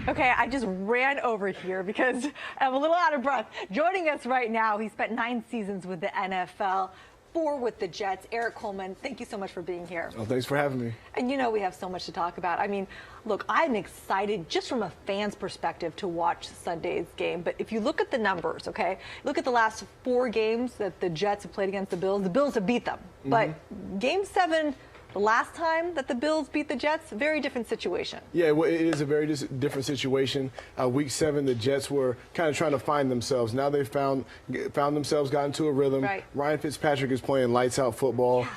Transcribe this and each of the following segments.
Okay, I just ran over here because I'm a little out of breath. Joining us right now, he spent 9 seasons with the NFL, 4 with the Jets. Erik Coleman, thank you so much for being here. Oh, thanks for having me. And you know we have so much to talk about. I mean, look, I'm excited just from a fan's perspective to watch Sunday's game. But if you look at the numbers, okay, look at the last 4 games that the Jets have played against the Bills have beat them. But Game 7, the last time that the Bills beat the Jets, very different situation. Yeah, well, it is a very different situation. Week 7, the Jets were kind of trying to find themselves. Now they've found themselves, got into a rhythm. Right. Ryan Fitzpatrick is playing lights out football. Yeah.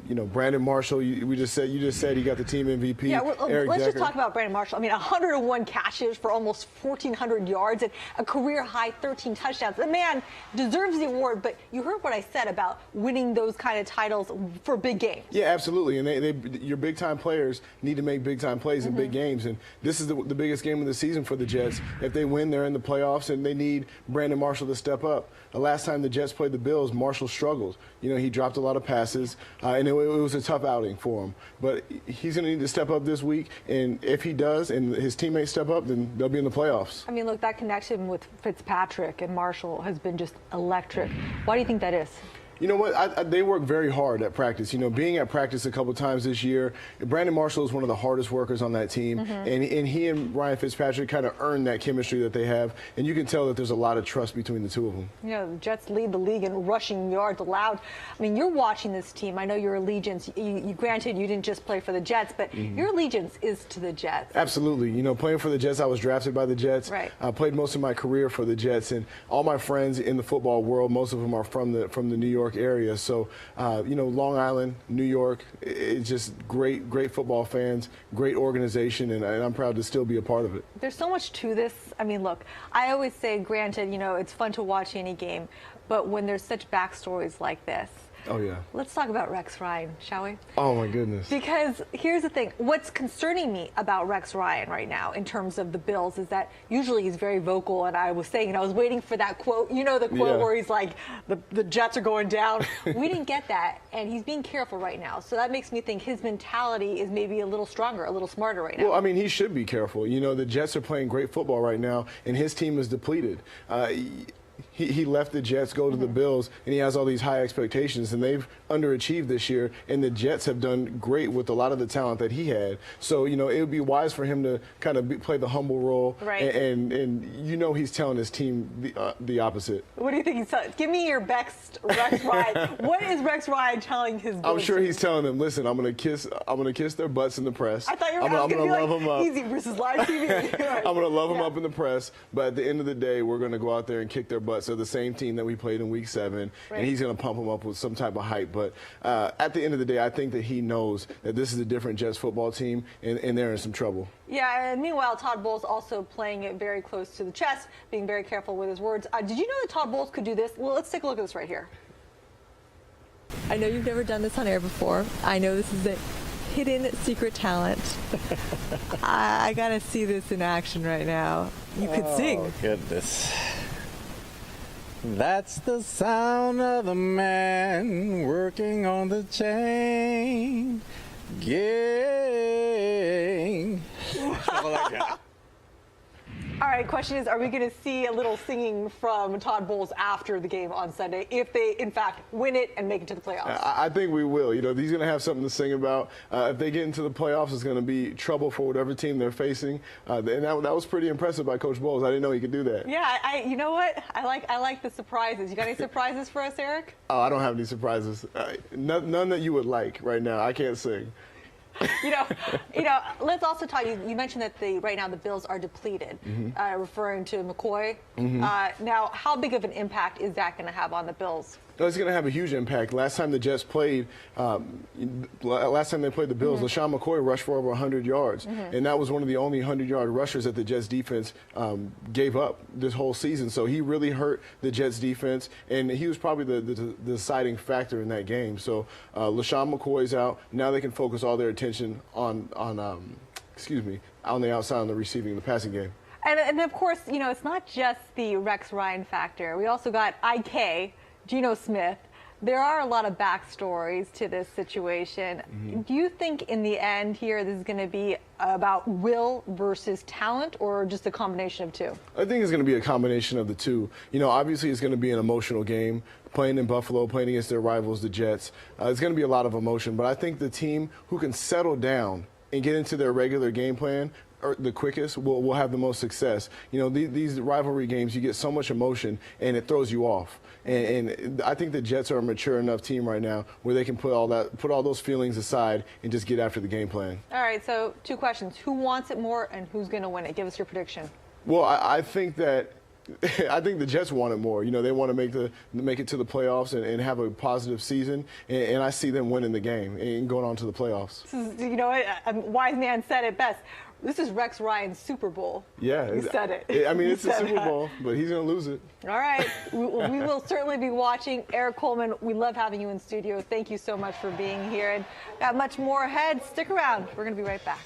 You know, Brandon Marshall, you just said he got the team MVP. Yeah, let's just Decker. talk about Brandon Marshall. I mean, 101 catches for almost 1,400 yards and a career-high 13 touchdowns. The man deserves the award, but you heard what I said about winning those kind of titles for big games. Yeah, absolutely. And your big-time players need to make big-time plays in big games. And this is the biggest game of the season for the Jets. If they win, they're in the playoffs, and they need Brandon Marshall to step up. The last time the Jets played the Bills, Marshall struggled. You know, he dropped a lot of passes, and it was a tough outing for him. But he's going to need to step up this week, and if he does and his teammates step up, then they'll be in the playoffs. I mean, look, that connection with Fitzpatrick and Marshall has been just electric. Why do you think that is? You know what? They work very hard at practice. You know, being at practice a couple times this year, Brandon Marshall is one of the hardest workers on that team, and he and Ryan Fitzpatrick kind of earned that chemistry that they have, and you can tell that there's a lot of trust between the two of them. You know, the Jets lead the league in rushing yards allowed. I mean, you're watching this team. I know your allegiance, granted, you didn't just play for the Jets, but your allegiance is to the Jets. Absolutely. You know, playing for the Jets, I was drafted by the Jets. Right. I played most of my career for the Jets, and all my friends in the football world, most of them are from the New York area. So, you know, Long Island, New York, it's just great football fans, great organization, and I'm proud to still be a part of it. There's so much to this. I mean, look, I always say, granted, you know, it's fun to watch any game, but when there's such backstories like this, oh, yeah. Let's talk about Rex Ryan, shall we? Oh, my goodness. Because here's the thing. What's concerning me about Rex Ryan right now in terms of the Bills is that usually he's very vocal, and I was saying, and I was waiting for that quote, you know, the quote where he's like, the Jets are going down. We didn't get that, and he's being careful right now. So that makes me think his mentality is maybe a little stronger, a little smarter right now. Well, I mean, he should be careful. You know, the Jets are playing great football right now, and his team is depleted. He left the Jets, go to the Bills, and he has all these high expectations, and they've underachieved this year, and the Jets have done great with a lot of the talent that he had. So, you know, it would be wise for him to kind of play the humble role, right. and you know he's telling his team the opposite. What do you think he's telling? Give me your best Rex Ryan. What is Rex Ryan telling his Bills? I'm sure he's telling them, listen, I'm gonna kiss their butts in the press. I thought you were I'm gonna love like, them up. easy versus live TV. I'm gonna love them up in the press, but at the end of the day, we're gonna go out there and kick their butts. They're the same team that we played in Week 7, right. and he's going to pump them up with some type of hype. But at the end of the day, I think that he knows that this is a different Jets football team, and they're in some trouble. Yeah, and meanwhile, Todd Bowles also playing it very close to the chest, being very careful with his words. Did you know that Todd Bowles could do this? Well, let's take a look at this right here. I know you've never done this on air before. I know this is a hidden secret talent. I got to see this in action right now. You could sing. Oh, goodness. That's the sound of the man working on the chain gang. All I got. All right, question is, are we going to see a little singing from Todd Bowles after the game on Sunday if they, in fact, win it and make it to the playoffs? I think we will. You know, he's going to have something to sing about. If they get into the playoffs, it's going to be trouble for whatever team they're facing. And that was pretty impressive by Coach Bowles. I didn't know he could do that. Yeah, you know what? I like the surprises. You got any surprises for us, Erik? Oh, I don't have any surprises. None that you would like right now. I can't sing. You know, let's also talk. You mentioned that right now the Bills are depleted, referring to McCoy. Now, how big of an impact is that going to have on the Bills? It's going to have a huge impact. Last time the Jets played, last time they played the Bills, LaShawn McCoy rushed for over 100 yards, and that was one of the only 100-yard rushers that the Jets defense gave up this whole season. So he really hurt the Jets defense, and he was probably the deciding factor in that game. So LaShawn McCoy's out. Now they can focus all their attention on the outside on the receiving and the passing game. And of course, you know, it's not just the Rex Ryan factor. We also got IK. Geno Smith, there are a lot of backstories to this situation. Do you think in the end here this is going to be about will versus talent, or just a combination of two? I think it's going to be a combination of the two. You know, obviously it's going to be an emotional game. Playing in Buffalo, playing against their rivals, the Jets, it's going to be a lot of emotion. But I think the team who can settle down and get into their regular game plan the quickest will have the most success. You know, these rivalry games, you get so much emotion and it throws you off. And I think the Jets are a mature enough team right now where they can put all those feelings aside and just get after the game plan. All right, so two questions. Who wants it more and who's going to win it? Give us your prediction. Well, I think that I think the Jets want it more. You know, they want to make it to the playoffs and have a positive season, and I see them winning the game and going on to the playoffs. This is, you know, a wise man said it best. This is Rex Ryan's Super Bowl. Yeah. You said it. I mean, it's a Super Bowl, but he's going to lose it. All right. We will certainly be watching. Erik Coleman, we love having you in studio. Thank you so much for being here. And got much more ahead. Stick around. We're going to be right back.